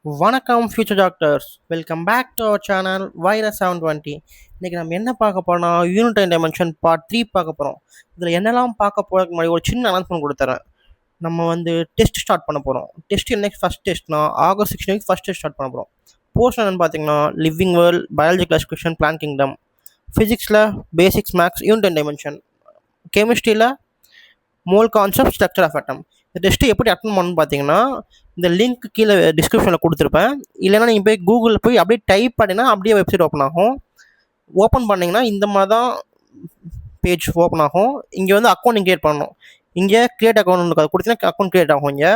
வணக்கம் future doctors, welcome back to our channel virus 720. இன்றைக்கி நம்ம என்ன பார்க்க போகிறோம்னா யூனிட் அண்ட் டைமென்ஷன் பார்ட் 3 பார்க்க போகிறோம். இதில் என்னெல்லாம் பார்க்க போகிறதுக்கு முன்னாடி ஒரு சின்ன அனௌன்ஸ்மெண்ட் கொடுத்துறேன். நம்ம டெஸ்ட் ஸ்டார்ட் பண்ண போகிறோம். டெஸ்ட் என்னைக்கு ஃபஸ்ட் டெஸ்ட்னா ஆகஸ்ட் 16 ஃபஸ்ட் டெஸ்ட் ஸ்டார்ட் பண்ண போகிறோம். போர்ஷன் என்னென்னு பார்த்தீங்கன்னா living world, biology classification, plant kingdom, ஃபிசிக்ஸில் basics, maths, unit and dimension, கெமிஸ்ட்ரியில் mole concept, structure of atom. இந்த டெஸ்ட்டு எப்படி அட்டன் பண்ணணும்னு பார்த்தீங்கன்னா இந்த லிங்க் கீழே டிஸ்கிரிப்ஷனில் கொடுத்துருப்பேன். இல்லைன்னா நீங்கள் போய் கூகுளில் போய் அப்படியே டைப் பண்ணிங்கன்னா அப்படியே வெப்சைட் ஓப்பன் ஆகும். ஓப்பன் பண்ணிங்கன்னா இந்த மாதிரி தான் பேஜ் ஓப்பன் ஆகும். இங்கே அக்கௌண்ட் நீங்கள் க்ரியேட் பண்ணணும். இங்கே க்ரியேட் அக்கௌண்ட் அதை கொடுத்தீங்கன்னா அக்கௌண்ட் க்ரியேட் ஆகும். இங்கே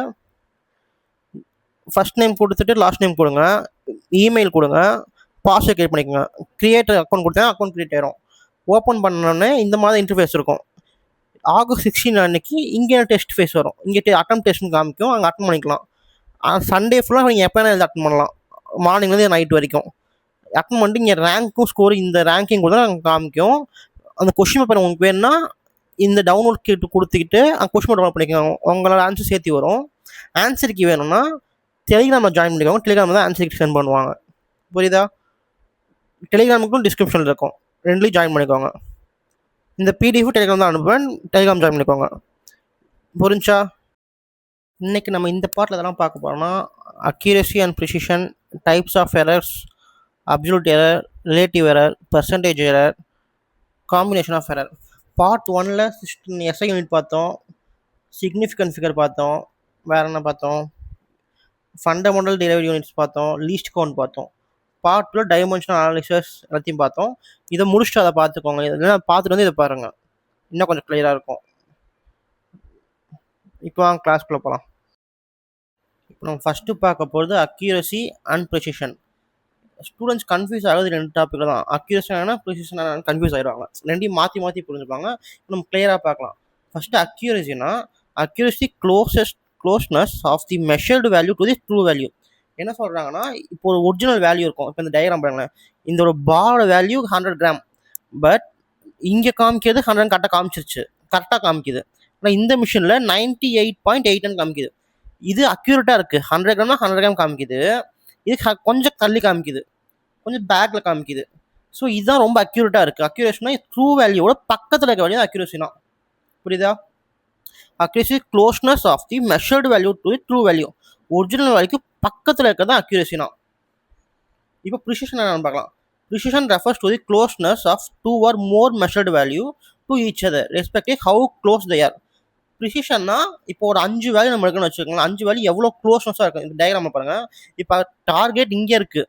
ஃபஸ்ட் நேம் கொடுத்துட்டு லாஸ்ட் நேம் கொடுங்க, இமெயில் கொடுங்க, பாஸ்வேர்ட் க்ரியேட் பண்ணிக்கோங்க. க்ரியேட் அக்கௌண்ட் கொடுத்தா அக்கௌண்ட் க்ரியேட் ஆகிடும். ஓப்பன் பண்ணோன்னே இந்த மாதிரி இன்டர்ஃபேஸ் இருக்கும். ஆகஸ்ட் 16 அன்னைக்கு இங்கே டெஸ்ட் ஃபேஸ் வரும். இங்கே அட்டம் டெஸ்ட்னு காமிக்கும், அங்கே அட்டன் பண்ணிக்கலாம். சண்டே ஃபுல்லாக நீங்கள் எப்போ வேணால் அட்டன் பண்ணலாம், மார்னிங்லேருந்து நைட் வரைக்கும் அட்டன் பண்ணிட்டு இங்கே ரேங்க்கும் ஸ்கோர் இந்த ரேங்கிங் கூட நாங்கள் காமிக்கும். அந்த கொஷின் பேப்பர் உங்களுக்கு வேணுன்னா இந்த டவுன்லோட் கிட்டு கொடுத்துக்கிட்டு அந்த கொஷின் பேப்பர் டவுன்லோட் பண்ணிக்கோங்க. உங்களோட ஆன்சர் சேர்த்து வரும். ஆன்சருக்கு வேணும்னா டெலிகிராமில் ஜாயின் பண்ணிக்கோங்க. டெலிகிராமில் தான் ஆன்சருக்கு சென்ட் பண்ணுவாங்க. புரியுதா? டெலிகிராமுக்கும் டிஸ்கிரிப்ஷனில் இருக்கும், ரெண்டுலேயும் ஜாயின் பண்ணிக்கோங்க. இந்த பிடிஎஃப் டெலிகிராம் தான் அனுப்புவேன், டெலிகிராம் ஜாயின் பண்ணிக்கோங்க. புரிஞ்சா? இன்றைக்கி நம்ம இந்த பார்ட்டில் இதெல்லாம் பார்க்க போகிறோம்னா accuracy and precision, types of errors, absolute error, relative error, percentage error, combination of error. Part 1ல் எஸ்ஐ யூனிட் பார்த்தோம், சிக்னிஃபிகன்ட் ஃபிகர் பார்த்தோம், வேறு என்ன பார்த்தோம், ஃபண்டமெண்டல் டெரிவேட்டிவ் யூனிட்ஸ் பார்த்தோம், லீஸ்ட் கவுண்ட் பார்த்தோம். பார்ட் 2 டைமென்ஷனல் அனாலிசிஸ் எல்லாத்தையும் பார்த்தோம். இதை முடிச்சுட்டு அதை பார்த்துக்கோங்க. இதெல்லாம் பார்த்துட்டு இதை பாருங்கள், இன்னும் கொஞ்சம் கிளியராக இருக்கும். இப்போ கிளாஸ்க்குள்ளே போகலாம். இப்போ நம்ம ஃபஸ்ட்டு பார்க்க போகிறது accuracy and precision. Students confuse ஆகுது ரெண்டு டாப்பிக்கில் தான். அக்யூரசி ஆனால் ப்ரிசிஷன் கன்ஃபியூஸ் ஆகிடுவாங்க, ரெண்டையும் மாற்றி மாற்றி புரிஞ்சுப்பாங்க. நம்ம கிளியராக பார்க்கலாம். ஃபஸ்ட்டு அக்யூரசினா accuracy closeness of the measured value to the true value. என்ன சொல்கிறாங்கன்னா, இப்போ ஒரு ஒரிஜினல் வேல்யூ இருக்கும். இப்போ இந்த டயக்ராம் பாருங்களேன், இந்த ஒரு பாரோட வேல்யூ 100 கிராம், பட் இங்கே காமிக்கிறது 100 கரெக்டாக காமிக்குது. ஆனால் இந்த மிஷினில் 98.8 காமிக்குது. இது அக்யூரேட்டாக இருக்குது. 100 கிராம்னா 100 கிராம் காமிக்குது. இது கொஞ்சம் தள்ளி காமிக்குது, கொஞ்சம் பேக்கில் காமிக்குது. ஸோ இதுதான் ரொம்ப அக்யூரேட்டாக இருக்குது. அக்யூரேஷனா ட்ரூ வேல்யூவோட பக்கத்தில் இருக்க வேல்யூ அக்யூரேசினா. புரியுதா? Accuracy closeness of the measured value to true value. Original வேல்யூக்கு பக்கத்தில் இருக்கிறது தான் அக்யூரசினா. இப்போ ப்ரிசிஷன் என்னன்னு பார்க்கலாம். Precision refers to the closeness of 2 or more measured value to each other respectively how close they are. ப்ரிசிஷன்னா இப்போ ஒரு 5 வேல்யூ நம்ம இருக்குன்னு வச்சுக்கோங்களேன். 5 வேல்யூ எவ்வளோ க்ளோஸ்னஸாக இருக்குது. இந்த டயக்ராம் பாருங்கள். இப்போ டார்கெட் இங்கே இருக்குது,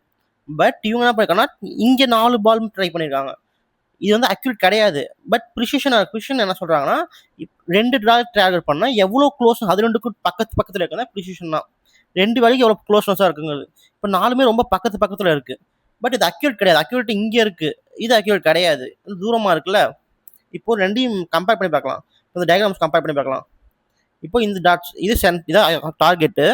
பட் இவங்க என்ன பண்ணியிருக்காங்கன்னா இங்கே 4 பால் ட்ரை பண்ணியிருக்காங்க. இது அக்யூரேட் கிடையாது, பட் ப்ரிசிஷன் என்ன சொல்கிறாங்கன்னா, 2 டார்கெட் பண்ணால் எவ்வளோ க்ளோஸ், அது ரெண்டுக்கும் பக்கத்தில் இருக்குன்னா ப்ரிசிஷன் தான். 2 வேல்யூக்கு எவ்வளோ க்ளோஸ்னஸாக இருக்குங்கிறது. இப்போ 4மே ரொம்ப பக்கத்தில் இருக்குது, பட் இது அக்யூரேட் கிடையாது. அக்யூரேட் இங்கே இருக்குது, இது அக்யூரேட் கிடையாது, தூரமாக இருக்குல்ல. இப்போ ரெண்டையும் கம்பேர் பண்ணி பார்க்கலாம். இந்த டயக்ராம்ஸ் கம்பேர் பண்ணி பார்க்கலாம். இப்போ இந்த டாட்ஸ் இதான் டார்கெட்டு.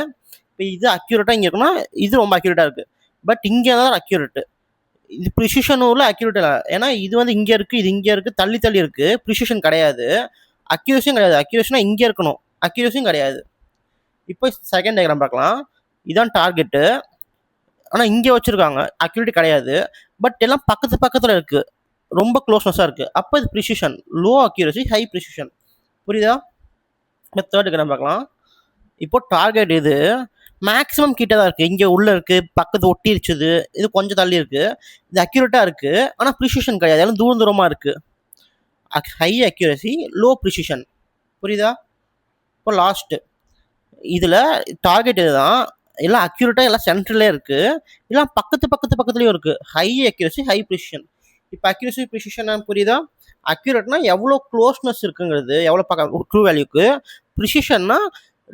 இப்போ இது அக்யூரேட்டாக இங்கே இருக்குன்னா இது ரொம்ப அக்யூரேட்டாக இருக்குது, பட் இங்கே தான் அக்யூரேட்டு. இது ப்ரிசிஷனும் அக்யூரேட் இல்லை, ஏன்னா இது இங்கே இருக்குது, இது இங்கே இருக்குது, தள்ளி இருக்குது. ப்ரிசிஷன் கிடையாது, அக்யூரேசியும் கிடையாது. அக்யூரேஷனா இங்கே இருக்கணும், அக்யூரேசியும் கிடையாது. இப்போ செகண்ட் டயக்ராம் பார்க்கலாம். இதான் டார்கெட்டு, ஆனால் இங்கே வச்சுருக்காங்க, அக்யூரேட் கிடையாது, பட் எல்லாம் பக்கத்தில் இருக்குது, ரொம்ப க்ளோஸ்னஸாக இருக்குது. அப்போ இது precision. Low accuracy, high precision. புரியுதா? இப்போ தேர்ட் டயக்ராம் பார்க்கலாம். இப்போ டார்கெட் இது மேக்ஸிமம் கிட்ட தான் இருக்குது, இங்கே உள்ளே இருக்குது, பக்கத்து ஒட்டிருச்சுது, இது கொஞ்சம் தள்ளி இருக்குது. இது அக்யூரேட்டாக இருக்குது, ஆனால் ப்ரிசிஷன் கிடையாது, எல்லாம் தூரமாக இருக்குது. High accuracy, low precision. புரியுதா? இப்போ லாஸ்ட்டு இதில் டார்கெட் இதுதான், எல்லாம் அக்யூரேட்டாக எல்லாம் சென்ட்ரலே இருக்குது, எல்லாம் பக்கத்துலேயும் இருக்குது. High accuracy, high precision. இப்போ அக்யூரசி ப்ரிசிஷன் புரியுதா? அக்யூரேட்னா எவ்வளோ க்ளோஸ்னஸ் இருக்குங்கிறது, எவ்வளோ ட்ரூ வேல்யூக்கு. ப்ரிசிஷன்னா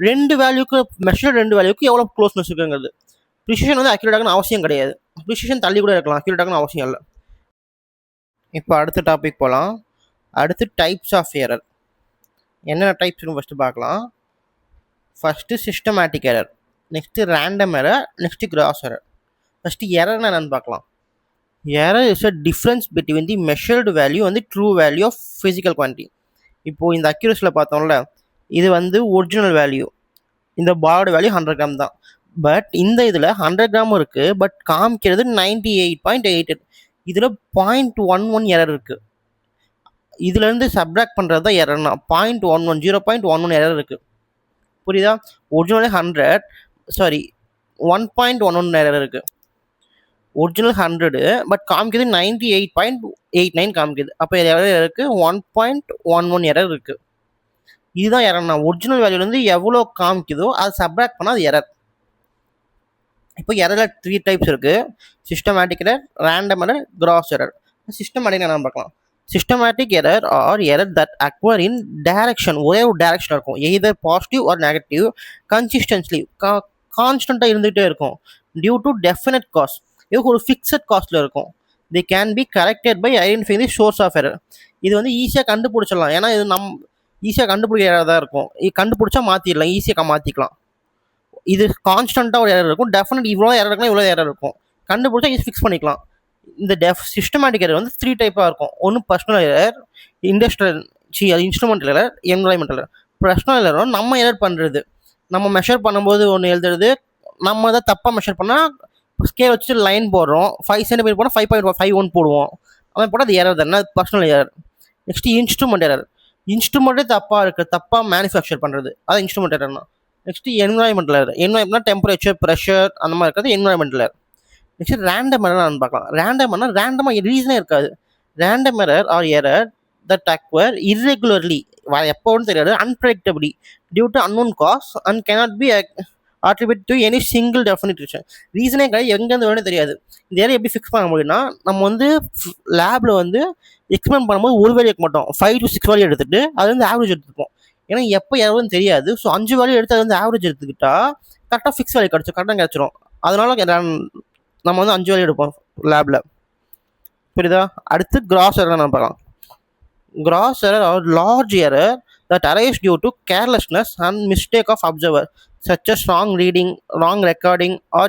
2 வேல்யூக்கு மெஷர், 2 வேல்யூக்கு எவ்வளோ க்ளோஸ்னஸ் இருக்குங்கிறது. ப்ரிசிஷன் அக்யூரேட்டாகனு அவசியம் கிடையாது, ப்ரிசிஷன் தள்ளி கூட இருக்கலாம், அக்யூரேட்டாகனு அவசியம் இல்லை. இப்போ அடுத்த டாபிக் போகலாம். அடுத்து டைப்ஸ் ஆஃப் எரர். என்னென்ன டைப்ஸ்னு ஃபஸ்ட்டு பார்க்கலாம். First systematic error, next random error, next gross error. First எரர்னா என்னென்னு பார்க்கலாம். Error is a difference between the measured value true value of physical quantity. இப்போது இந்த அக்யூரஸியில் பார்த்தோம்ல, இது ஒரிஜினல் வேல்யூ, இந்த பாரோட வேல்யூ 100 கிராம் தான், பட் இந்த இதில் 100 கிராம் இருக்குது, பட் காமிக்கிறது 98.88. இதில் 0.11 எரர் இருக்குது. இதுலேருந்து சப்ராக்ட் பண்ணுறது தான் எரர்னா 0.11 0.11 எரர் இருக்குது. புரியுதா? ஒரிஜினலே 100, சாரி 1.11 எரர் இருக்குது. ஒரிஜினல் 100 பட் காமிக்குது 98.89 காமிக்குது. அப்போ எரர் இருக்குது 1.11 எரர் இருக்குது. இதுதான் எரர்னா. ஒரிஜினல் வேல்யூலேருந்து எவ்வளோ காமிக்குதோ அது சப்ராக்ட் பண்ணால் அது எரர். இப்போ எரரில் 3 டைப்ஸ் இருக்குது: systematic error, random error, cross error. Systematic என்ன பார்க்கலாம். Systematic error are error that acquire in direction, ஒரே ஒரு டைரக்ஷன் இருக்கும், either positive or negative, consistently கான்ஸ்டண்ட்டாக இருந்துகிட்டே இருக்கும், டியூ டு டெஃபினட் காஸ்ட், இது ஒரு ஃபிக்ஸட் காஸ்ட்டில் இருக்கும். They can be corrected by identify the source of error. இது வந்து ஈஸியாக கண்டுபிடிச்சிடலாம், ஏன்னா இது ஈஸியாக கண்டுபிடிக்கிறதா தான் இருக்கும். இது கண்டுபிடிச்சா மாற்றிடலாம், ஈஸியாக மாற்றிக்கலாம். இது கான்ஸ்டண்ட்டாக ஒரு எரர் இருக்கும், டெஃபினட் இவ்வளோ எரர் இருக்கலாம், இவ்வளோ எரர் இருக்கும், கண்டுபிடிச்சா இது ஃபிக்ஸ் பண்ணிக்கலாம். இந்த சிஸ்டமேட்டிக் எரர் வந்து 3 டைப்பாக இருக்கும். ஒன்று personal error, instrumental error, environmental error. Personal error நம்ம எரர் பண்ணுறது, நம்ம மெஷர் பண்ணும்போது ஒன்று எழுதுறது, நம்ம தான் தப்பாக மெஷர் பண்ணால் ஸ்கேல் வச்சு லைன் போடுறோம், 5 சென்டிமீட்டர் போனால் 5.51 போடுவோம், அவன் போட்டால் அது எரர் தானே, அது personal error. Next instrument error, இன்ஸ்ட்ருமெண்ட்டே தப்பாக இருக்குது, தப்பாக மேனுஃபேக்சர் பண்ணுறது, அது இன்ஸ்ட்ருமெண்ட் எரர்னா. நெக்ஸ்ட்டு என்வரான்மெண்டல் எரர், என்வரான்மெண்ட்னா டெம்பரேச்சர், ப்ரெஷர் அந்த மாதிரி இருக்கிறது environmental error. Next random error பார்க்கலாம். ரேண்டம் எரர் ரேண்டமாக ரீசனே இருக்காது. Random error are error that occur irregularly, எப்போன்னு தெரியாது, unpredictably, due to unknown cause and cannot be attribute to any single definite reason. ரீசனே கிடையாது, எங்கேருந்து வேணும் தெரியாது. இந்த ஏரியா எப்படி ஃபிக்ஸ் பண்ண முடியும்னா, நம்ம வந்து லேபில் வந்து எக்ஸ்பெரிமெண்ட் பண்ணும்போது ஒரு வேல்யூ எடுக்க மாட்டோம், 5 to 6 வேல்யூ எடுத்துகிட்டு அது வந்து ஆவரேஜ் எடுத்துப்போம். ஏன்னா எப்போ எவ்வளோன்னு தெரியாது. ஸோ 5 வேல்யூ எடுத்து அது வந்து ஆவரேஜ் எடுத்துக்கிட்டா கரெக்டாக ஃபிக்ஸ் வேல்யூ கரெக்டாக கிடச்சிரும். அதனால நம்ம வந்து 5 வேல்யூ எடுப்போம் லேபில். புரியுதா? அடுத்து கிராஸ் எரர் நம்ம பார்க்கலாம். Cross error R large error that arise due to carelessness and mistake of observer, such as wrong reading, wrong recording or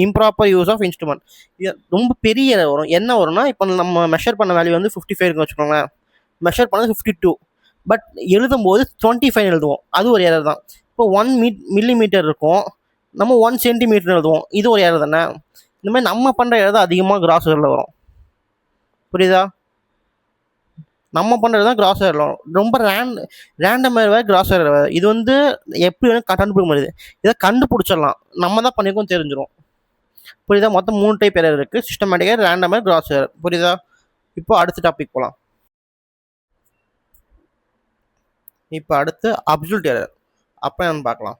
improper use of instrument. இது ரொம்ப பெரிய எரர் வரும். என்ன வரும்னா, இப்போ நம்ம மெஷர் பண்ண வேல்யூ வந்து 55 இருக்குன்னு வச்சுக்கோங்களேன், மெஷர் பண்ணது 52, பட் எழுதும்போது 25 எழுதுவோம், அது ஒரு எரர் தான். இப்போ 1 மில்லிமீட்டர் இருக்கும், நம்ம 1 சென்டிமீட்டர் எழுதுவோம், இது ஒரு எரர் தானே. இந்த மாதிரி நம்ம பண்ணுற எரர் தான் அதிகமாக கிராஸ் எரரில் வரும். புரியுதா? நம்ம பண்ணுறது தான் கிராஸ் எரர் வரும். ரொம்ப ரேண்டம் எரர் வேறு, கிராஸ் எரர் வேறு. இது வந்து எப்படி வேணும் கண்டுபிடிக்க முடியுது, இதை கண்டுபிடிச்சிடலாம், நம்ம தான் பண்ணியிருக்கோம் தெரிஞ்சிடும். புரியுதா? மொத்தம் 3 டைப் எரர் இருக்குது: systematic error, random error, cross error. புரியுதா? இப்போ அடுத்த டாபிக் போகலாம். இப்போ அடுத்து அப்சல்யூட் எரர் அப்போ என்னன்னு பார்க்கலாம்.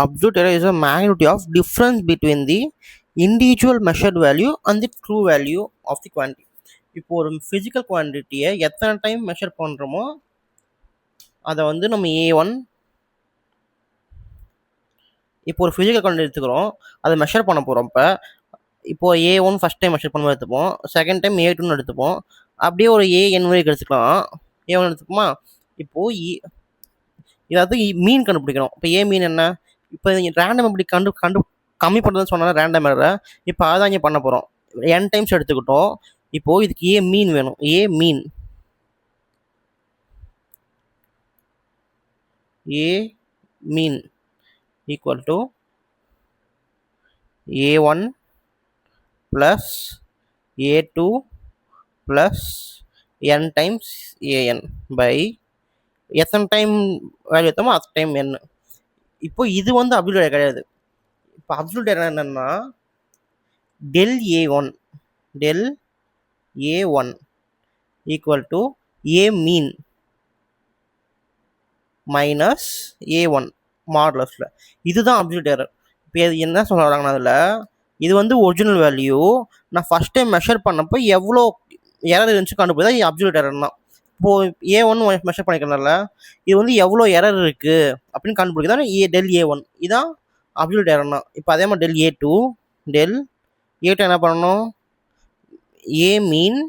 Absolute error is a magnitude of difference between the individual measured value and the true value of the quantity. இப்போ ஒரு ஃபிசிக்கல் குவான்டிட்டியை எத்தனை டைம் மெஷர் பண்ணுறோமோ அதை வந்து நம்ம A1, இப்போ ஒரு ஃபிசிக்கல் குவான்டிட்டி எடுத்துக்கிறோம், அதை மெஷர் பண்ண போகிறோம். இப்போது A1 ஃபஸ்ட் டைம் மெஷர் பண்ணும்போது எடுத்துப்போம், செகண்ட் டைம் A2 எடுத்துப்போம், அப்படியே ஒரு AN வரைக்கும் எடுத்துக்கலாம். A1 எடுத்துப்போமா. இப்போது இதாவது மீன் கண்டுபிடிக்கணும். இப்போ A மீன் என்ன, இப்போ ரேண்டம் எப்படி கம்மி பண்ணுறதுன்னு சொன்னால் ரேண்டம் எரரை, இப்போ அதான் இங்கே பண்ண போகிறோம். n டைம்ஸ் எடுத்துக்கிட்டோம். இப்போது இதுக்கு A மீன் வேணும். A mean equal to A1 plus A2 plus n times AN by எத்தனை டைம் வேல்யூ எடுத்தோமோ அத்தனை டைம் n. இப்போ இது வந்து அப்சல்யூட் எரர் கிடையாது. இப்போ அப்சல்யூட் எரர் என்னன்னா, del A1 equal to A mean minus A1 மாடுலஸில். இதுதான் அப்சல்யூட் எரர். இப்போ என்ன சொல்ல வராங்கன்னா, அதில் இது வந்து ஒரிஜினல் வேல்யூ, நான் ஃபஸ்ட் டைம் மெஷர் பண்ணப்போ எவ்வளோ எரர் இருந்துச்சு கண்டுபிடிச்சா இது அப்சல்யூட் எரர் தான். இப்போது A1 மெஷர் பண்ணிக்கிறனால இது வந்து எவ்வளோ எரர் இருக்குது அப்படின்னு கண்டுபிடிக்கிறதா டெல் A1, இதுதான் அப்சல்யூட் எரர்னா. இப்போ அதே மாதிரி டெல் A2 என்ன பண்ணணும், A மீன்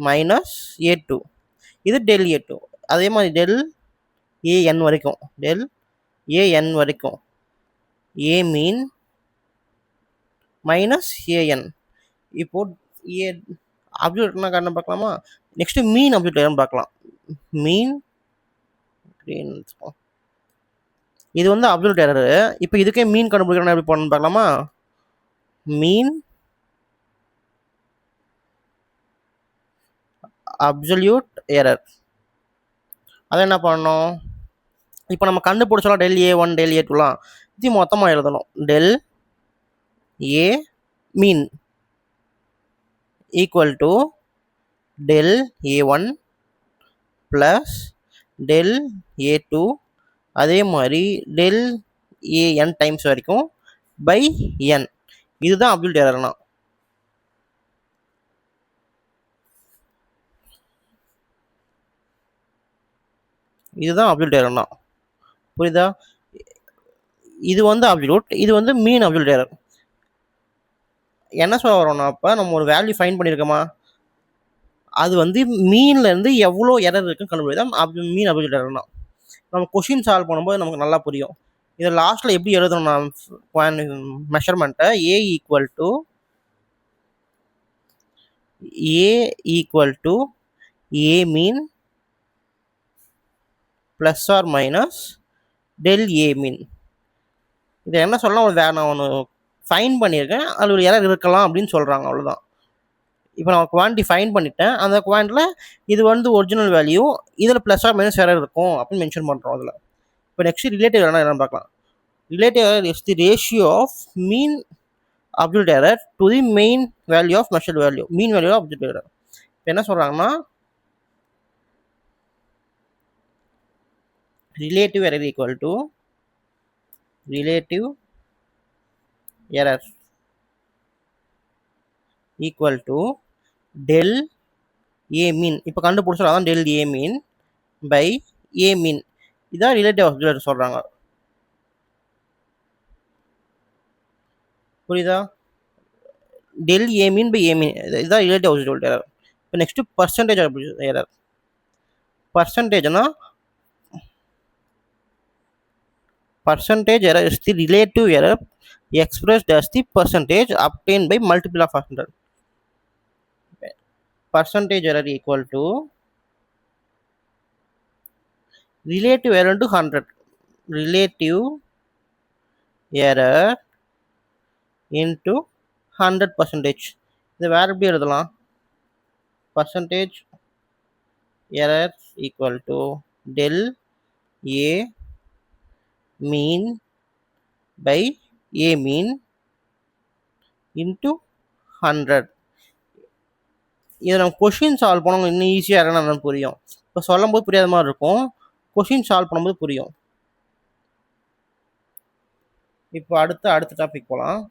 மைனஸ் A2, இது டெல் A2. அதே மாதிரி டெல் AN வரைக்கும் A மீன் மைனஸ் AN. இப்போது அப்சல்யூட்னா காரணம் பார்க்கலாமா. நெக்ஸ்ட்டு மீன் அப்சல்யூட் எரர்னு பார்க்கலாம். மீன் இது வந்து அப்சல்யூட் எரர். இப்போ இதுக்கே மீன் கண்டுபிடிக்கணும், எப்படி பண்ணணும் பார்க்கலாமா? மீன் அப்சல்யூட் எரர். அதை என்ன பண்ணணும்? இப்போ நம்ம கண்டுபிடிச்சலாம் டெல் A1 டெல் A2லாம் இது மொத்தமாக எழுதணும். Del A mean equal to del A1 plus del A2 அதே மாதிரி டெல் ஏஎன் டைம்ஸ் வரைக்கும் பை என். இதுதான் அப்சல்யூட் எரர்னா. இதுதான் அப்சல்யூட் எரர்னா. புரியுதா? இது வந்து அப்சல்யூட், இது வந்து மீன் அப்சல்யூட் எரர். என்ன சொல்ல வரோம்னா, அப்போ நம்ம ஒரு வேல்யூ ஃபைண்ட் பண்ணியிருக்கோமா, அது வந்து மீன்லேருந்து எவ்வளோ எரர் இருக்குன்னு கண்டுபிடிதான் மீன் அப்சல்யூட் எரர்னா. நம்ம கொஷின் சால்வ் பண்ணும்போது நமக்கு நல்லா புரியும். இதை லாஸ்ட்டில் எப்படி எழுதணும்னா, மெஷர்மெண்ட்டை a equal to a mean plus R minus del A mean. இதை என்ன சொல்லலாம், நான் ஒன்று ஃபைன் பண்ணியிருக்கேன், அது ஒரு எரர் இருக்கலாம் அப்படின்னு சொல்கிறாங்க, அவ்வளோதான். இப்போ நான் குவான்டிட்டி ஃபைன் பண்ணிட்டேன், அந்த குவான்டிட்டியில் இது வந்து ஒரிஜினல் வேல்யூ, இதில் ப்ளஸ் ஆர் மைனஸ் எரர் இருக்கும் அப்படின்னு மென்ஷன் பண்ணுறோம் அதில். இப்போ நெக்ஸ்ட் ரிலேட்டிவ் எரர் என்னன்னு பார்க்கலாம். Relative error is the ratio of mean absolute error to the main value of measured value. Mean value of absolute error. இப்போ என்ன சொல்கிறாங்கன்னா, relative error equal to relative error equal to del A mean. இப்போ கண்டுபிடிச்சோம், அதான் del A mean by a மீன். இதான் relative absolute error சொல்கிறாங்க. புரியுதா? Del A mean by a mean, இதுதான் ரிலேட்டிவ் அப்சல்யூட் எரர். இப்போ நெக்ஸ்ட்டு பர்சன்டேஜ் எரர். பர்சன்டேஜ்னா percentage error is the relative error expressed as the percentage obtained by multiple of 100. Percentage error equal to relative error into 100. Relative error into 100%. இது வேற எப்படி எழுதலாம்? Percentage error equal to del A mean by A mean into 100. இதை நம்ம question solve பண்ணணும், இன்னும் ஈஸியாக என்னன்னு புரியும். இப்போ சொல்லும் போது புரியாத மாதிரி இருக்கும், கொஷின் சால்வ் பண்ணும்போது புரியும். இப்போ அடுத்த டாபிக் போகலாம்.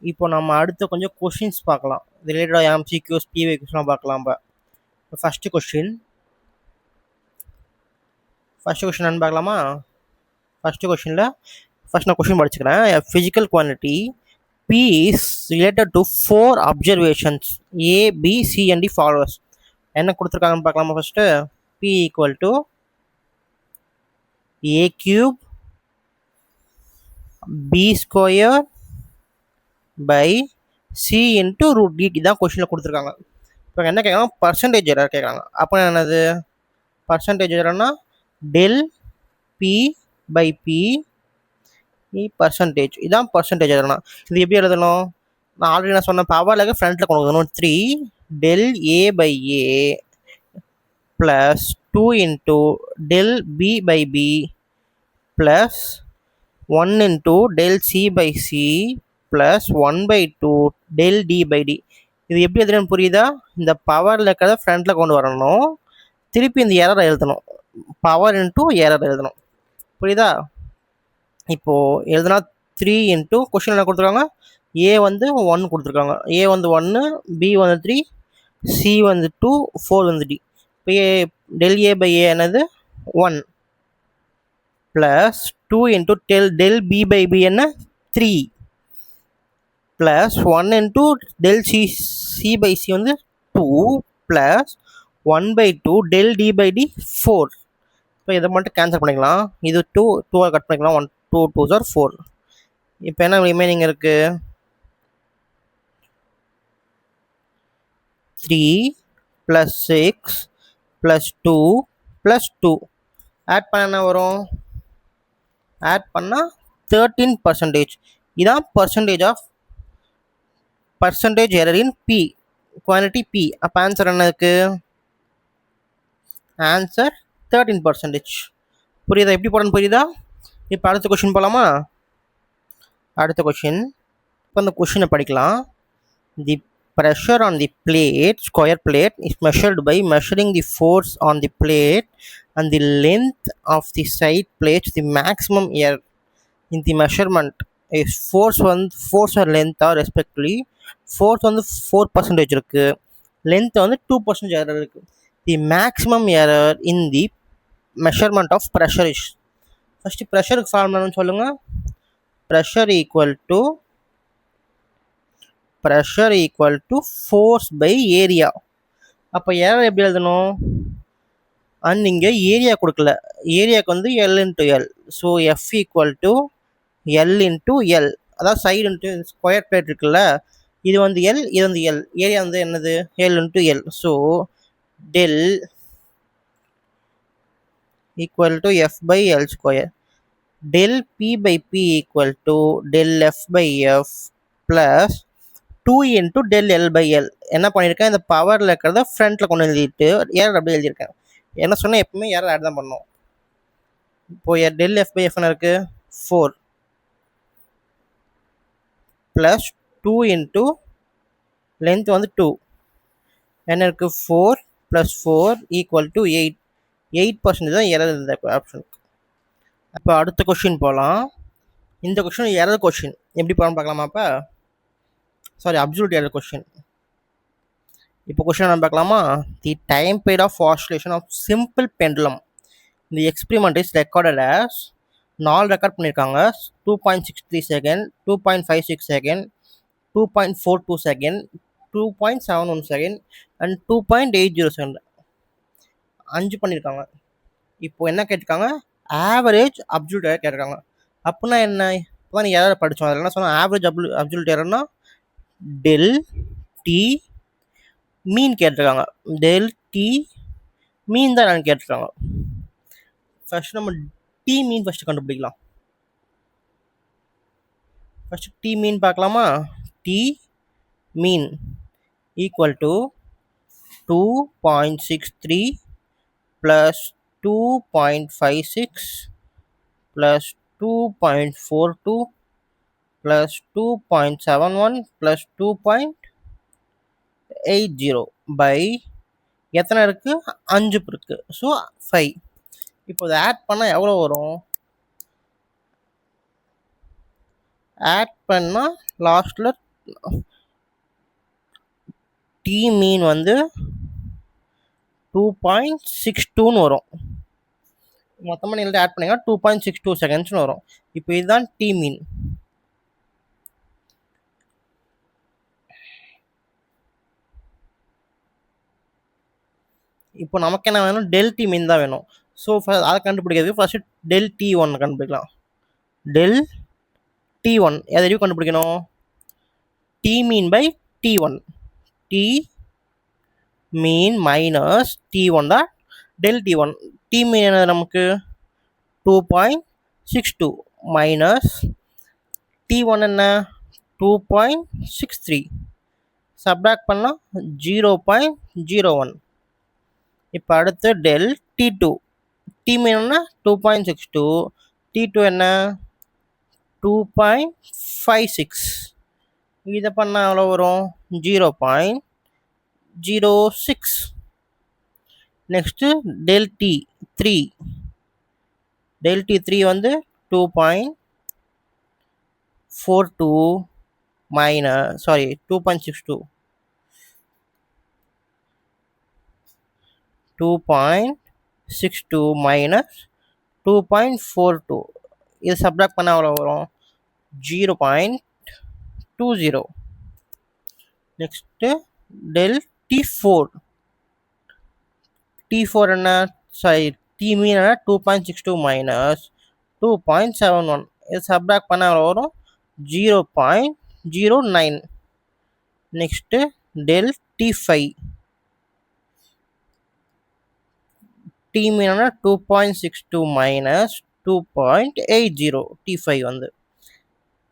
இப்போ நம்ம அடுத்த கொஞ்சம் கொஷின்ஸ் பார்க்கலாம். ரிலேட்டடாக எம்சிக்யூஸ் பிவைக்யூஸ்லாம் பார்க்கலாம். இப்போ ஃபஸ்ட்டு கொஷின் என்னன்னு பார்க்கலாமா? ஃபஸ்ட்டு கொஷினில் நான் கொஷின் படிச்சுக்கிறேன். Physical quantity P is related to 4 observations A, B, C and D followers. என்ன கொடுத்துருக்காங்கன்னு பார்க்கலாமா? First P equal to A cube B square by C into root D. இதான் கொஷினில் கொடுத்துருக்காங்க. இப்போ என்ன கேட்குறாங்க? பர்சன்டேஜ் எரர் கேட்குறாங்க. அப்போ என்னது பர்சன்டேஜ் எரர்னா del P by P percentage. இதான் பர்சன்டேஜ் எரர்னா. இது எப்படி எழுதணும்? நான் ஆல்ரெடி நான் சொன்ன பவரில் ஃப்ரண்ட்டில் கொண்டு வரணும். 3 del A by A plus 2 into del B by B plus 1 into del C by C plus 1 by 2 del D by D. இது எப்படி எழுதுறேன்னு புரியுதா? இந்த பவரில் இருக்கிறத ஃப்ரண்ட்டில் கொண்டு வரணும். திருப்பி இந்த எரரை எழுதணும். பவர் இன்ட்டு எரர் எழுதணும். புரியுதா? இப்போது எழுதுனா 3 இன்ட்டு கொஷின் என்ன கொடுத்துருக்காங்க? ஏ வந்து 1 கொடுத்துருக்காங்க. ஏ வந்து 1, பி வந்து 3, சி வந்து 2, 4 வந்து டி. இப்போ டெல் ஏ பை ஏ என்னது 1 plus 2 into del B by B என்ன 3 plus 1 into del C by C வந்து 2 plus 1 by 2 del d by d 4. இப்போ இதை மட்டும் கேன்சல் பண்ணிக்கலாம். இது 2 கட் பண்ணிக்கலாம். 1 2 2s are 4. இப்போ என்ன ரிமைனிங் இருக்கு? 3 plus 6 plus 2 plus 2 ஆட் பண்ண என்ன வரும்? ஆட் பண்ணால் 13%. இதான் percentage error in P quantity P. அப்போ ஆன்சர் என்ன இருக்கு? ஆன்சர் 13%. புரியுதா? எப்படி போடணும் புரியுதா? இப்போ அடுத்த கொஷின் போகலாமா? அடுத்த கொஷின். இப்போ அந்த கொஷினை படிக்கலாம். தி pressure on the square plate is measured by measuring the force on the plate and the length of the side plates. The maximum error in the measurement is force or length or respectively. Force வந்து 4% இருக்கு, length வந்து 2% error இருக்கு. The maximum error in the measurement of pressure is. first pressure formula சொல்லுங்க. pressure equal to force by area. அப்போ error எப்படி எழுதணும்? And இங்கே area கொடுக்கல. ஏரியாவுக்கு வந்து L into L. So F equal to L into L. அதாவது side into square plate இருக்குல்ல, இது வந்து எல், இது வந்து எல். ஏரியா வந்து என்னது? L into L. So del equal to F by L square. Del B by P equal to del F by F plus 2 into del L by L. என்ன பண்ணியிருக்கேன்? இந்த பவரில் இருக்கிறத ஃப்ரண்ட்டில் கொண்டு எழுதிட்டு ஏர் அப்படி எழுதியிருக்கேன். என்ன சொன்னால் எப்பவுமே ஏர் ஆட் தான் பண்ணோம். இப்போது டெல் எஃப் பை எஃப் என்ன இருக்குது? 4 ப்ளஸ் 2 இன்ட்டு லென்த் வந்து 2 என்ன இருக்குது? 4 ப்ளஸ் 4 ஈக்குவல் டு 8. 8% தான் எரர் இந்த ஆப்ஷனுக்கு. அப்போ அடுத்த கொஷின் போகலாம். இந்த கொஷின் எரர் கொஷின் எப்படி போகலான்னு பார்க்கலாமா? அப்போ அப்சல்யூட் எரர் கொஷின். இப்போ கொஷின் என்ன பார்க்கலாமா? The time period of oscillation of simple pendulum இந்த experiment is recorded as 4 record பண்ணியிருக்காங்க. 2.63 second, 2.56 second, 2.42 second, 2.71 second and 2.80 second. 5 பண்ணியிருக்காங்க. இப்போ என்ன கேட்டிருக்காங்க? ஆவரேஜ் அப்சல்யூட் எரர் கேட்டிருக்காங்க. அப்படின்னா என்ன? இப்போ தான் எரர் படித்தோம். அதில் என்ன சொன்னால் ஆவரேஜ் அப்சல்யூட் எரர்னா டெல் டி மீன் கேட்டிருக்காங்க. டெல் டி மீன் தான் நான் கேட்டிருக்காங்க. ஃபர்ஸ்ட் நம்ம டி மீன் ஃபர்ஸ்ட் கண்டுபிடிக்கலாம். ஃபர்ஸ்ட் டி மீன் பார்க்கலாமா? T mean equal to 2.63 plus 2.56 plus 2.42 plus 2.71 plus 2.80 by எத்தனை இருக்குது? 5 இருக்குது. ஸோ 5. இப்போ இதை ஆட் பண்ணால் எவ்வளோ வரும்? ஆட் பண்ணால் லாஸ்ட்டில் டி மீன் வந்து 2.62ன்னு வரும். மொத்தமாக நீங்கள் ஆட் பண்ணிங்கன்னா 2.62 செகண்ட்ஸ்னு வரும். இப்போ இதுதான் டி மீன். இப்போ நமக்கு என்ன வேணும், டெல் டி மீன் தான் வேணும். ஸோ அதை கண்டுபிடிக்கிறதுக்கு ஃபர்ஸ்ட் டெல் டி ஒன் கண்டுபிடிக்கலாம். டெல் டி ஒன் எதையும் கண்டுபிடிக்கணும், T mean by T one. T mean minus T one தான் del T one. T mean என்னது நமக்கு 2.62 மைனஸ் டி ஒன் என்ன 2.63. சப்ராக்ட் பண்ணால் 0.01. இப்போ அடுத்து del T two. D mean என்ன 2.62, டி டூ என்ன 2.56. இதை பண்ணால் எவ்வளோ வரும், 0.06. Next del T three. Del T three வந்து 2.42 மைனஸ் 2.62. 2.62 மைனஸ் 2.42. இது சப்ராக்ட் பண்ணால் எவ்வளோ வரும், 0.20. Next del T four. T four என்ன டி மீன் என்ன 2.62 மைனஸ் 2.71. இது சப்ராக்ட் பண்ணால் எவ்வளோ வரும், 0.09. Next del T five. T mean என்ன 2.62 மைனஸ் 2.80. டி ஃபைவ் வந்து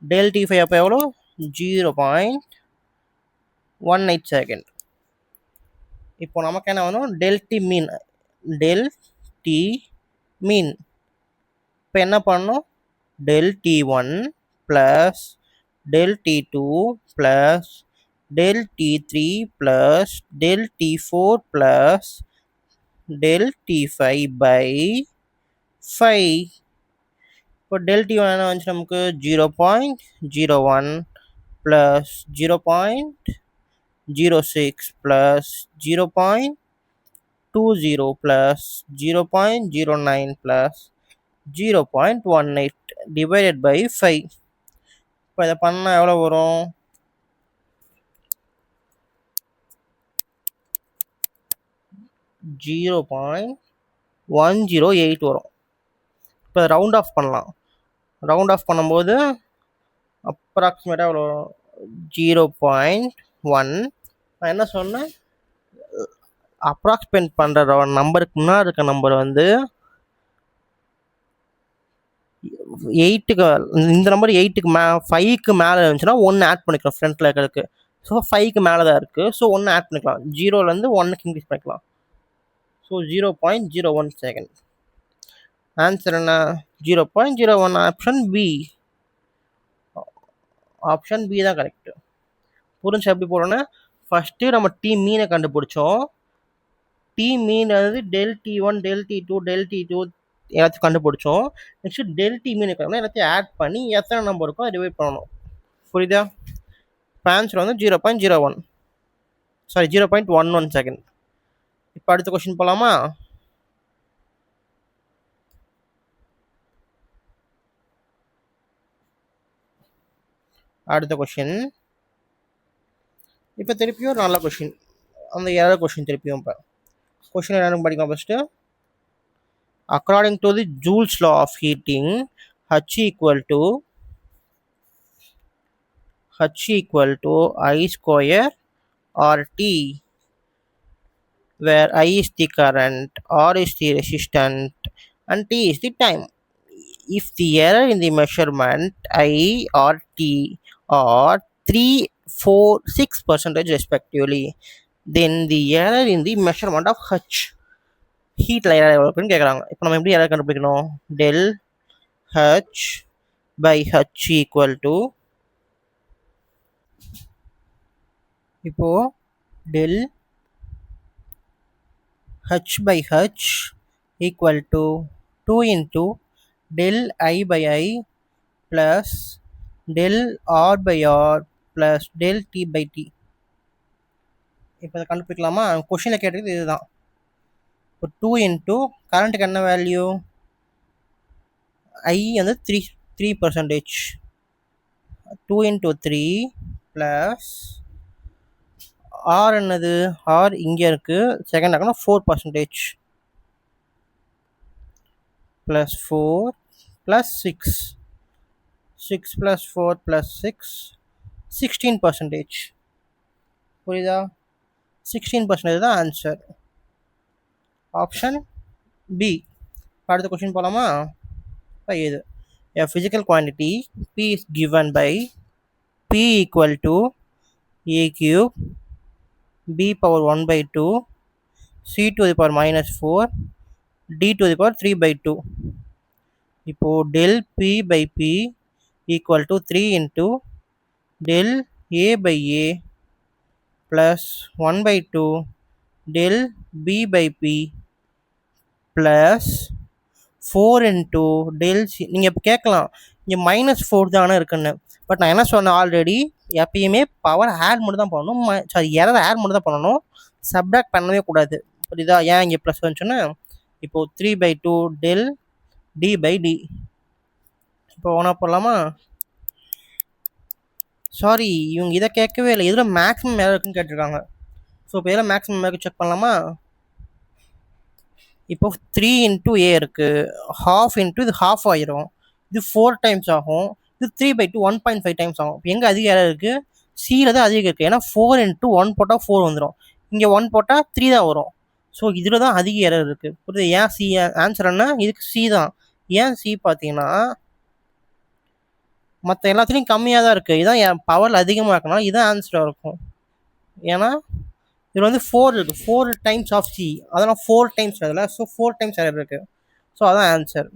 டெல் டி ஃபைவ் அப்போ எவ்வளோ, 0.18 செகண்ட். இப்போ நமக்கு என்ன வேணும், del T mean. Del T mean இப்போ என்ன பண்ணணும், del T one plus del T two plus del T three plus del T four plus del T five by 5. இப்போ டெல் டி ஒன் என்ன வந்துச்சு நமக்கு 0.01 plus 0.06 plus 0.20 plus 0.09 plus 0.18 divided by 5. இப்போ இதை பண்ணால் எவ்வளோ வரும், 0.108 வரும். இப்போ ரவுண்ட் ஆஃப் பண்ணலாம். ரவுண்ட் ஆஃப் பண்ணும்போது அப்ராக்சிமேட்டாக எவ்வளோ, 0.1. நான் என்ன சொன்னேன், அப்ராக்சிமேட் பண்ணுற நம்பருக்கு முன்னாடி இருக்க நம்பர் வந்து 8க்கு, இந்த நம்பர் 8க்கு 5க்கு மேலே இருந்துச்சுன்னா 1 ஆட் பண்ணிக்கலாம் ஃப்ரண்ட்டில் இருக்கிறதுக்கு. ஸோ 5க்கு மேலே தான் இருக்குது, ஸோ 1 ஆட் பண்ணிக்கலாம். 0லேருந்து 1க்கு இன்க்ரீஸ் பண்ணிக்கலாம். So 0.01 second. ஆன்சர் என்ன, 0.01. Option B. ஆப்ஷன் பி தான் கரெக்டு. புரிஞ்சு எப்படி போடுறோன்னா, ஃபஸ்ட்டு நம்ம டி மீனை கண்டுபிடிச்சோம். டி மீன் வந்து del T one del T two எல்லாத்தையும் கண்டுபிடிச்சோம். நெக்ஸ்ட்டு டெல் டி மீன் எல்லாத்தையும் ஆட் பண்ணி எத்தனை நம்பர் இருக்கோ அதை டிவைட் பண்ணணும். புரியுதா? இப்போ ஆன்சர் வந்து 0.01 0.11 செகண்ட். இப்போ அடுத்த கொஸ்டின் போகலாமா? அடுத்த கொஸ்டின் இப்போ திருப்பியும் ஒரு நல்ல கொஸ்டின், அந்த 7 கொஸ்டின் திருப்பியும். இப்போ கொஸ்டின் என்னன்னு படிக்கலாம் first. According to the Joule's law of heating, H equal to I square RT, where I is the current, R is the resistance, and T is the time. If the error in the measurement I or T are 3, 4, 6% respectively, then the error in the measurement of H, ஹீட்டில் error எவ்வளோ இருக்குன்னு கேட்குறாங்க. இப்போ நம்ம எப்படி error கண்டுபிடிக்கணும், del H by H equal to, இப்போது del H by H equal to 2 into del I by I plus del R by R plus del T by T. இப்போ இதை கண்டுபிடிக்கலாமா? கொஷினில் கேட்டது இதுதான். இப்போ 2 இன்ட்டு கரண்ட்டுக்கு என்ன வேல்யூ? ஐ வந்து 3%. 2 இன்ட்டு 3 ப்ளஸ் ஆர் என்னது? ஆர் இங்கே இருக்குது, செகண்ட் ஆகணும் 4%. Plus 4 plus 6. 6 plus 4 plus 6 16%. புரியுதா? 16% தான் ஆன்சர். Option B. அடுத்த கொஸ்டின் போகலாமா? இது a physical quantity P is given by P equal to A cube B power 1 by 2 C to the power minus 4 D to the power 3 by 2. இப்போ del P by P equal to 3 into del A by A plus 1 by 2 del B by P plus 4 into del C. நீங்கள் இப்போ கேட்கலாம் இங்கே -4 தானே இருக்குன்னு. But நான் என்ன சொன்னேன் ஆல்ரெடி, எப்பயுமே பவர் ஆட் மட்டும் தான் பண்ணணும், சாரி எரர் ஆட் மட்டும் தான் பண்ணணும், சப்ட்ராக்ட் பண்ணவே கூடாது. புரியுதா? ஏன் இங்கே ப்ளஸ் வந்துச்சுன்னா, இப்போது 3/2 del டி பை டி. இப்போ ஒன்றா போடலாமா? சாரி, இவங்க இதை கேட்கவே இல்லை, இதில் மேக்ஸிமம் எரர் இருக்குன்னு கேட்டிருக்காங்க. ஸோ இப்போ இதில் மேக்ஸிமம் எரர் செக் பண்ணலாமா? இப்போ 3 இன்ட்டு ஏ இருக்குது, ஹாஃப் இன்ட்டு இது ஹாஃப் ஆயிரும், இது 4 டைம்ஸ் ஆகும், இது 3/2 1.5 டைம்ஸ் ஆகும். எங்கே அதிக எரர் இருக்குது? சியில் தான் அதிகம் இருக்குது. ஏன்னா 4 இன்ட்டு 1 போட்டால் 4 வந்துடும், இங்கே 1 போட்டால் 3 தான் வரும். ஸோ இதில் தான் அதிக எரர் இருக்குது. புரியுது? ஏன் சி ஆன்சர் என்ன? இதுக்கு சி தான். ஏன் சி பார்த்தீங்கன்னா மற்ற எல்லாத்துலேயும் கம்மியாக தான் இருக்குது, இதுதான் என் பவர் அதிகமாக இருக்கனால இதுதான் ஆன்சராக இருக்கும். ஏன்னா இதில் வந்து 4 இருக்குது, 4 டைம்ஸ் ஆஃப் சி, அதெல்லாம் 4 டைம்ஸ் அதில், ஸோ 4 டைம்ஸ் எரர் இருக்குது. ஸோ அதான் ஆன்சர்.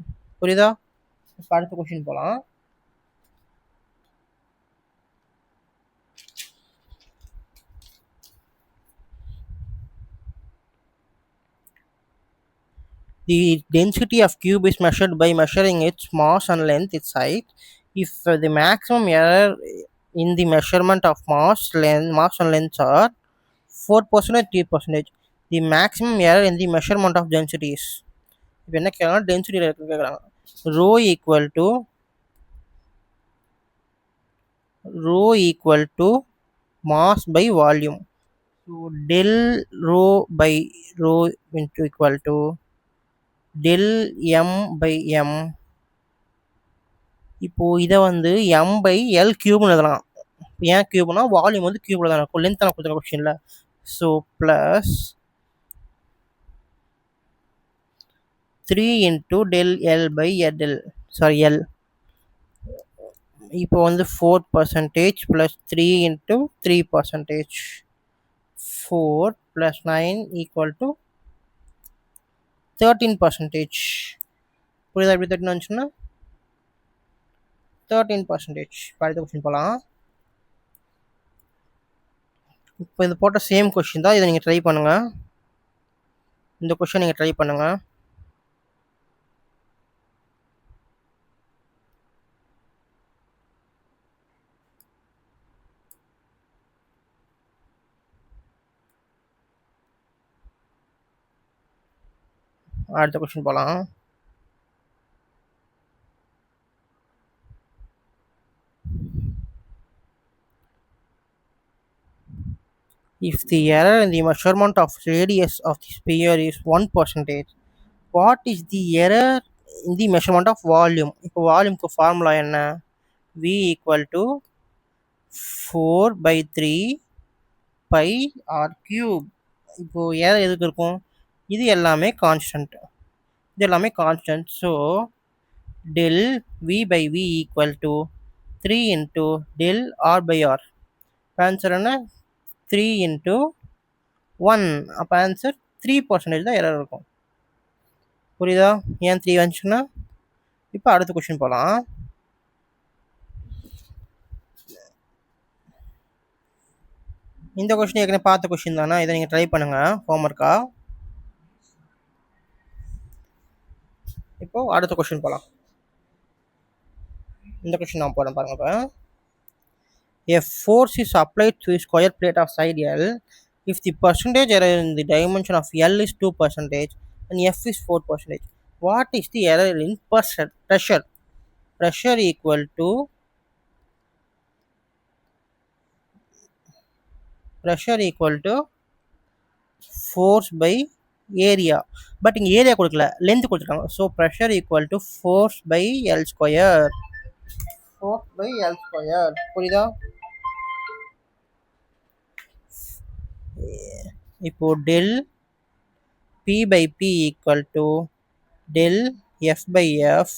புரியுதா? இப்போ அடுத்த கொஸ்டின் போகலாம். The density of cube is measured by measuring its mass and length, its height. If the maximum error in the measurement of mass and length are 4% 3%, the maximum error in the measurement of density is. இப்போ என்ன கேட்குறாங்க? Density கேட்குறாங்க. Rho equal to mass by volume. So del rho by rho into equal to del M by M. இப்போது இதை வந்து M by L கியூப்னு எழுதலாம். ஏன் கியூப்னா volume வந்து கியூபில் தான் இருக்கும், லென்த் நான் கொடுத்துருக்க கொஸ்டினில். So plus 3 into del L by L, sorry L. இப்போ வந்து 4% plus 3 into 3%, 4 plus 9 equal to 13%. புரியுதா? எப்படி 13 வந்துச்சுன்னா 13%. அடுத்த கொஸ்டின் போகலாம். இப்போ இது போட்ட சேம் கொஸ்டின் தான், இதை நீங்கள் ட்ரை பண்ணுங்கள். இந்த கொஸ்டின் நீங்கள் ட்ரை பண்ணுங்கள். அடுத்த கொஸ்டின் போகலாம். If the error in the measurement of radius of the sphere is 1%, what is the error in the measurement of volume? இப்போ வால்யூம்க்கு ஃபார்முலா என்ன? V equal to 4/3 pi r cube. இப்போது error எதுக்கு இருக்கும்? இது எல்லாமே constant, so del V by V equal to 3 into del R by R. Answer என்ன? 3 into 1. அப்போ answer 3% தான் எரர் இருக்கும். புரியுதா? ஏன் 3 வந்துச்சுன்னா? இப்போ அடுத்த கொஸ்டின் போகலாம். இந்த கொஸ்டின் ஏற்கனவே பார்த்த கொஸ்டின் தானே, இதை நீங்கள் ட்ரை பண்ணுங்கள் ஹோம்ஒர்க்கா. இப்போது அடுத்த கொஸ்டின் போகலாம். இந்த கொஸ்டின் நான் போகிறேன் பாருங்கள். இப்போ A force is applied to a square plate of side L if the percentage error in the dimension of L is 2% and F is 4%. What is the error in pressure? Pressure equal to force by area. But இங்க area கொடுக்கல, length கொடுத்துருக்காங்க. So pressure equal to force by L square. புரியுதா? இப்போ del B by P equal to del F by F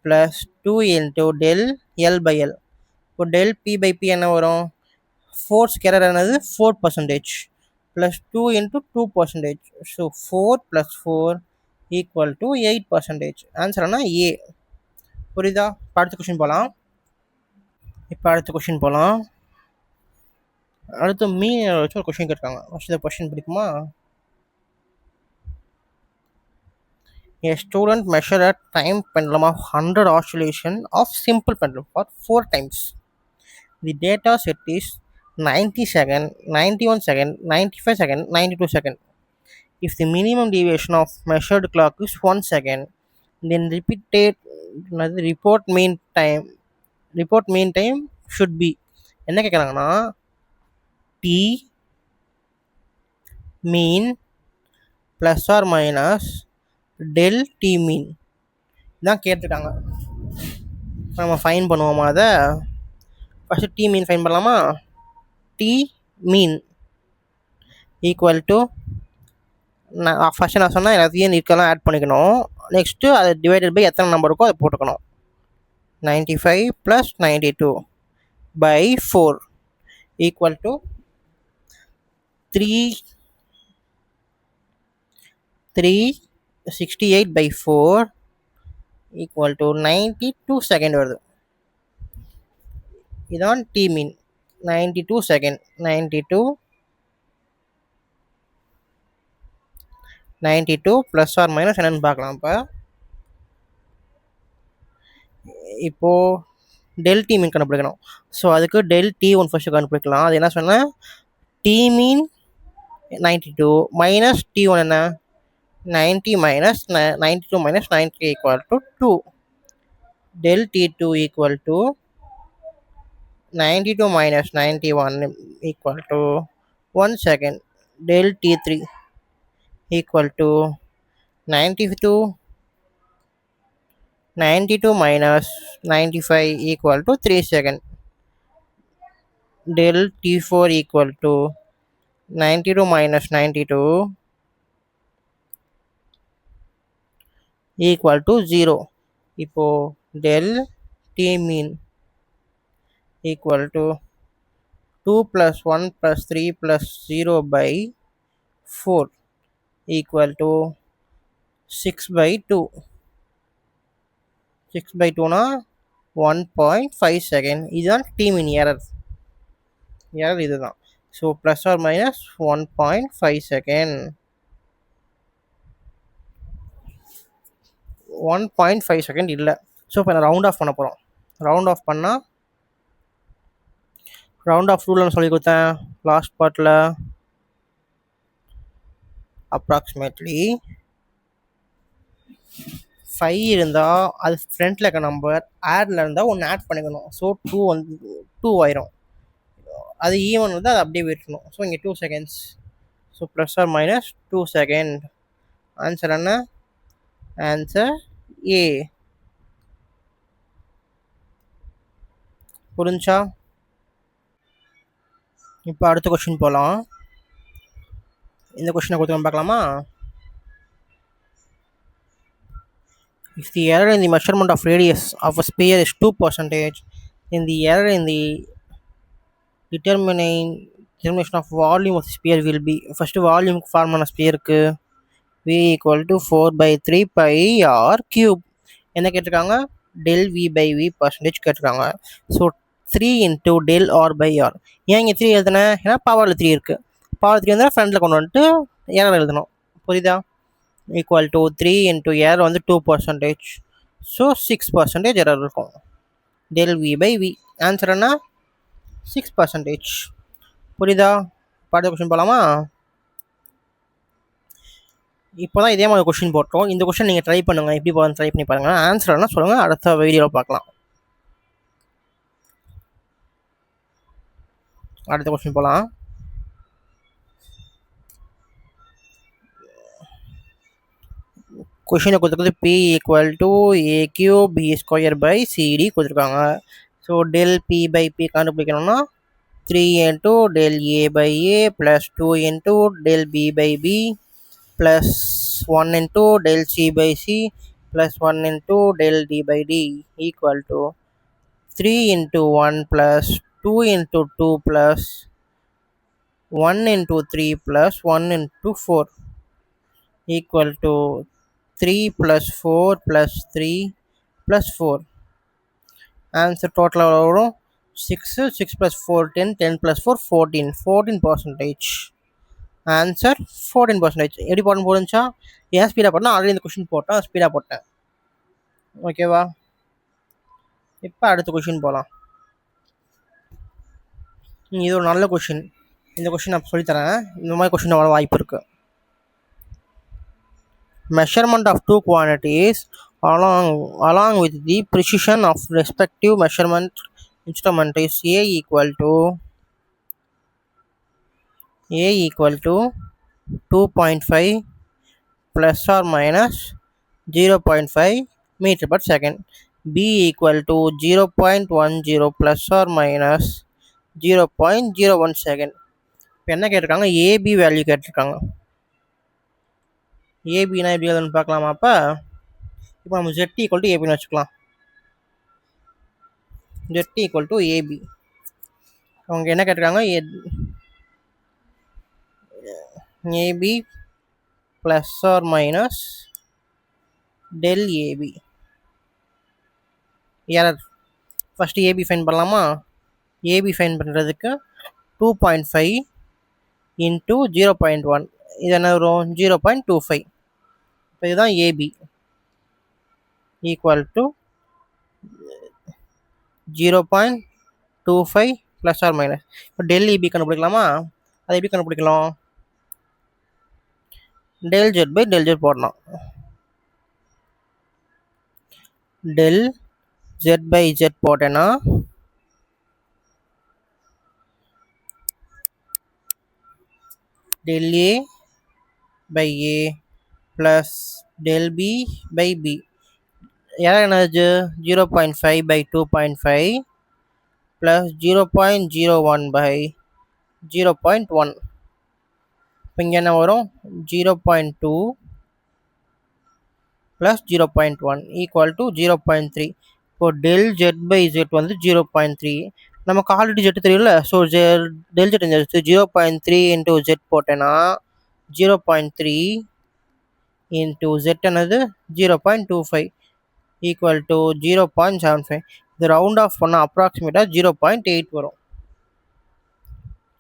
plus 2 into del L by L. இப்போ del B by B என்ன வரும்? Force error என்னது 4% plus 2 into 2%. So 4 + 4 equal to 8%. Answer என்ன? A. புரியுதா? அடுத்த question போகலாம். அடுத்து மீன் வச்சு ஒரு கொஷின் கேட்காங்க. ஃபஸ்ட் இந்த கொஷின் பிடிக்குமா? A student measured a time pendulum of 100 oscillation of simple pendulum for 4 times. The data set is 90 second, 91 second, 95 second, 92 second. If the minimum deviation of measured clock is 1 second, then report mean time should be என்ன கேட்குறாங்கன்னா t mean plus R minus del T mean தான் கேட்டிருக்காங்க. நம்ம find பண்ணுவோமா? அதை first T mean find பண்ணலாமா? T mean equal to first நான் சொன்னால் எல்லாத்தையும் இருக்கலாம் ஆட் பண்ணிக்கணும். நெக்ஸ்ட்டு அதை டிவைடட் பை எத்தனை நம்பர் இருக்கோ அதை போட்டுக்கணும். 95 + 92 by 4 equal to 368 by 4 equal to 92 second வருது. இதான் D mean. 92 second. 92 plus R minus என்னென்னு பார்க்கலாம். இப்போது டெல் டி மீன் கண்டுபிடிக்கணும். ஸோ அதுக்கு டெல் டி ஒன் ஃபஸ்ட்டு கண்டுபிடிக்கலாம். அது என்ன சொன்னால் T mean 92 minus T one என்ன 90 minus 92 minus 90 equal to 2. Del T two equal to 92 minus 91 equal to 1 second. Del T3 equal to 92 minus 95 equal to 3 second. Del T4 equal to 92 minus 92 equal to 0. இப்போ del T mean equal to 2 plus 1 plus 3 plus 0 by 4 equal to 6 by 2. 6 by 2 na 1.5 second. இதுதான் T mean error இதுதான். So plus R minus 1.5 second. 1.5 second இல்லை. So இப்போ நான் round off பண்ண போகிறோம். Round off பண்ணால் round off rule நான் சொல்லி கொடுத்தேன் லாஸ்ட் பார்ட்டில். அப்ராக்சிமேட்லி 5 இருந்தால் அது ஃப்ரண்ட்டில் இருக்க நம்பர் ஆடில் இருந்தால் ஒன்று ஆட் பண்ணிக்கணும். ஸோ 2 ஆயிரும். அது ஈவன் வந்து அது அப்படியே விட்டுணும். ஸோ இங்கே 2 seconds. So plus R minus 2 second. Answer என்ன? Answer A. புரிஞ்சா? இப்போ அடுத்த கொஸ்டின் போகலாம். இந்த கொஸ்டினை கொடுத்து பார்க்கலாமா? If the error in the measurement of radius of a sphere is 2%, then the error in the determination of volume of the sphere will be. First volume form பண்ண ஸ்பியருக்கு v equal to 4/3 pi r cube. என்ன கேட்டிருக்காங்க? del v by v percentage கேட்டிருக்காங்க. So 3 into del r by r. ஏன் இங்கே 3 எழுதுனேன்? ஏன்னா பவரில் 3 இருக்குது. பவர் 3 இருந்தால் ஃப்ரண்டில் கொண்டு வந்துட்டு எரர் எழுதணும். புரியுதா? ஈக்குவல் டு 3 into எரர் வந்து 2%. ஸோ 6% எரர் இருக்கும். del v by v. Answer என்ன? 6%. புரியுதா? அடுத்த கொஸ்டின் போகலாமா? இப்போ தான் இதே மாதிரி கொஸ்டின் போட்டோம். இந்த கொஸ்டின் நீங்கள் ட்ரை பண்ணுங்கள், எப்படி போகலாம் ட்ரை பண்ணி பாருங்கள். ஆன்சர் என்ன சொல்லுங்கள், அடுத்த வீடியோவில் பார்க்கலாம். அடுத்த கொஸ்டின் போகலாம். கொஷினை கொடுத்துருக்குது P ஈக்குவல் டு A3B² கொடுத்துருக்காங்க. ஸோ டெல் P/P கண்டுபிடிக்கணும்னா 3 into del A/A plus 2 into del B/B plus 1 into del C/C plus 1 into del D/D equal to 3 into 1 plus 2 into 2 plus 1 into 3 plus 1 into 4 equal to 3 plus 4 plus 3 plus 4. Answer total வரும் 6. 6 plus 4 10. 10 plus 4 14. 14%. Answer 14%. எப்படி போடணும் போடுச்சா? ஏன் ஸ்பீடாக போட்டேன், already இந்த question போட்டேன், ஸ்பீடாக போட்டேன். ஓகேவா? இப்போ அடுத்த கொஷின் போகலாம். இது ஒரு நல்ல கொஷின். இந்த கொஷின் நான் சொல்லித்தரேன். இந்த மாதிரி கொஷின் வர வாய்ப்பு இருக்குது. Measurement of two quantities along with the precision of respective measurement instrument is A equal to 2.5 plus or minus 0.5 meter per second. B equal to 0.10 plus or minus 0.01 second. இப்போ என்ன கேட்டிருக்காங்க? AB வேல்யூ கேட்டிருக்காங்க. ஏபினா எப்படி எழுதுன்னு பார்க்கலாமா? இப்போ நம்ம Z equal to ஏபின்னு வச்சுக்கலாம். Z equal to AB. அவங்க என்ன கேட்டிருக்காங்க? AB plus R minus del AB. Error. First AB fine பண்ணலாமா? ஏபி ஃபைன் பண்ணுறதுக்கு 2.5 இன்ட்டு 0.1. இது என்ன வரும்? 0.25. இப்போ இதுதான் AB equal to 0.25 plus R minus. இப்போ டெல் ஏபி கண்டுபிடிக்கலாமா? அதை எப்படி கண்டுபிடிக்கலாம்? del Z by del Z போடலாம். del Z by Z போட்டேன்னா del A by A plus del B by B. என்னது? 0.5 by 2.5 plus 0.01 by 0.1. இப்போ இங்கே என்ன வரும்? 0.2 plus 0.1 equal to 0.3. இப்போ del Z by Z வந்து 0.3. நமக்கு ஆல்ரெடி Z தெரியல. ஸோ del Z தெரிஞ்சு 0.3 into Z போட்டேன்னா 0.3 into Z என்னது? 0.25 equal to 0.75. இது ரவுண்ட் ஆஃப் பண்ணால் அப்ராக்சிமேட்டாக 0.8 வரும்.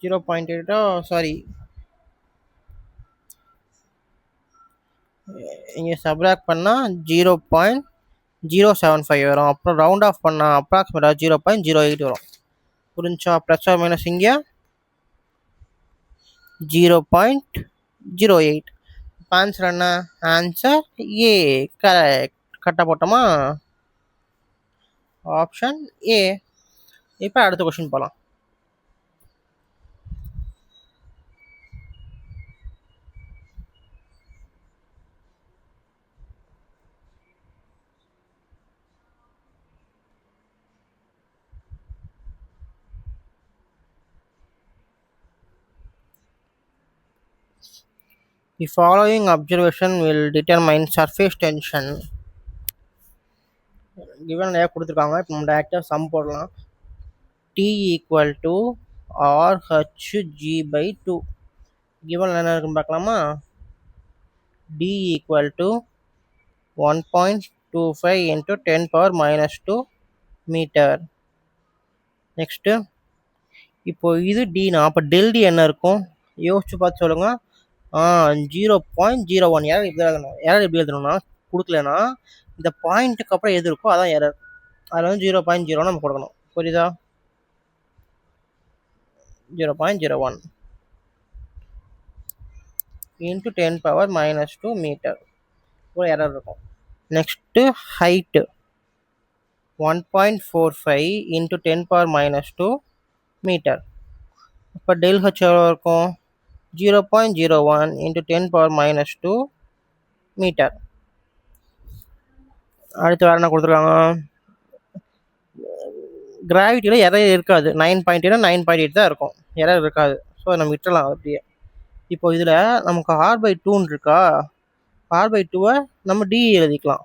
0.8 சாரி, இங்கே சப்ராக்ட் பண்ணால் 0.075 வரும். அப்புறம் ரவுண்ட் ஆஃப் பண்ணால் அப்ராக்சிமேட்டாக 0.08 வரும். புரிஞ்சா? ப்ளஸ் ஆர் மைனஸ் இங்கே 0.08. ஆன்சர் என்ன? ஆன்சர் ஏ. கரெக்டாக போட்டோமா? Option A. இப்போ அடுத்த கொஸ்டின் போகலாம். The following observation will determine surface tension. given நிறைய கொடுத்துருக்காங்க. இப்போ நம்ம டேரெக்டாக சம் போடலாம். T equal to RH/G/2. given என்ன இருக்குன்னு பார்க்கலாமா? D equal to 1.25 into 10⁻⁻2 metre. Next இப்போ இது டினா, அப்போ டெல் டி என்ன இருக்கும்? யோசிச்சு பார்த்து சொல்லுங்கள். 0.01. எரர் இப்படி எழுதணும். எரர் எப்படி எழுதணும்னா, கொடுக்கலன்னா இந்த பாயிண்ட்டுக்கு அப்புறம் எது இருக்கோ அதான் எரர். அதில் வந்து 0.0 நம்ம கொடுக்கணும். புரியுதா? 0.01 into 10 power minus 2 மீட்டர் ஒரு எரர் இருக்கும். Next height 1.45 into 10 power minus 2 மீட்டர். இப்போ டெல் ஹெச் எவ்வளோ இருக்கும்? 0.01 into 10 power minus 2 மீட்டர். அடுத்து வேறு என்ன கொடுத்துருக்காங்க? கிராவிட்டியில் எரர் இருக்காது. 9.8 9.8 தான் இருக்கும், எரர் இருக்காது. ஸோ நம்ம விட்டுறலாம் அப்படியே. இப்போ இதில் நமக்கு r/2 இருக்கா, r/2 நம்ம d எழுதிக்கலாம்.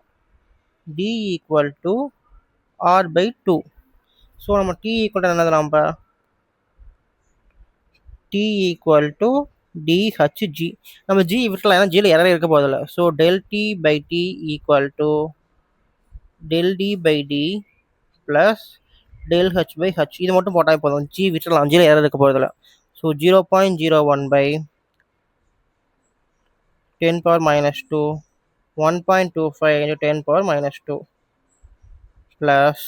d equal to r/2. So நம்ம t ஈக்குவல் என்னது? நம்ம t ஈக்குவல் டு dHg. நம்ம g விட்டுலாம், ஏன்னா ஜியில் எரர் இருக்க போதில்ல. So del t/t equal to del d/d plus del h/h. இது மட்டும் போட்டால் போதும், g விட்டுலாம், ஜியில் எரர் இருக்க போதில்ல. So 0.01 by 10 power minus 2 1.25 into 10 power minus 2 plus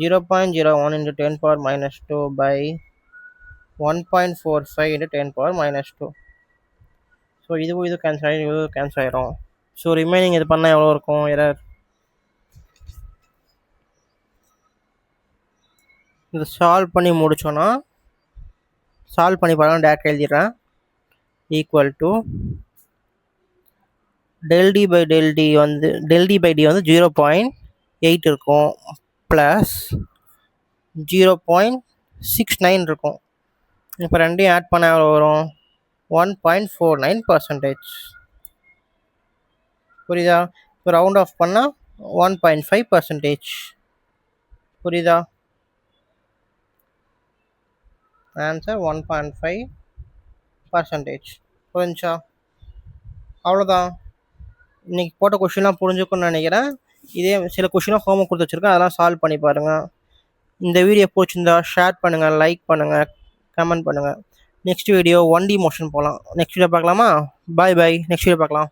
0.01 into 10 power minus 2 by 1.45 into 10 power minus 2. So இது கேன்சல் ஆகிடும், இது கேன்சல் ஆகிடும். ஸோ ரிமைனிங் இது பண்ணால் எவ்வளோ இருக்கும் எரர்? இது சால்வ் பண்ணி முடிச்சோன்னா, சால்வ் பண்ணி பாருங்கள், டேரக்டாக எழுதிடுறேன். ஈக்குவல் டு del d/d வந்து del d/d வந்து 0.8 இருக்கும் ப்ளஸ் 0.69 இருக்கும். இப்போ ரெண்டையும் ஆட் பண்ண எவ்வளோ வரும்? 1.49%. புரியுதா? இப்போ ரவுண்ட் ஆஃப் பண்ணால் 1.5%. புரியுதா? ஆன்சர் 1.5%. புரிஞ்சா? அவ்வளோதான். இன்றைக்கி போட்ட கொஷின்லாம் புரிஞ்சுக்கணும்னு நினைக்கிறேன். இதே சில கொஷினாக ஹோம்ஒர்க் கொடுத்து வச்சுருக்கேன், அதெல்லாம் சால்வ் பண்ணி பாருங்கள். இந்த வீடியோ பிடிச்சிருந்தா ஷேர் பண்ணுங்கள், லைக் பண்ணுங்கள், கமெண்ட் பண்ணுங்கள். நெக்ஸ்ட் வீடியோ 1D மோஷன் போகலாம். நெக்ஸ்ட் வீடியோ பார்க்கலாமா? பாய் பாய். நெக்ஸ்ட் வீடியோ பார்க்கலாம்.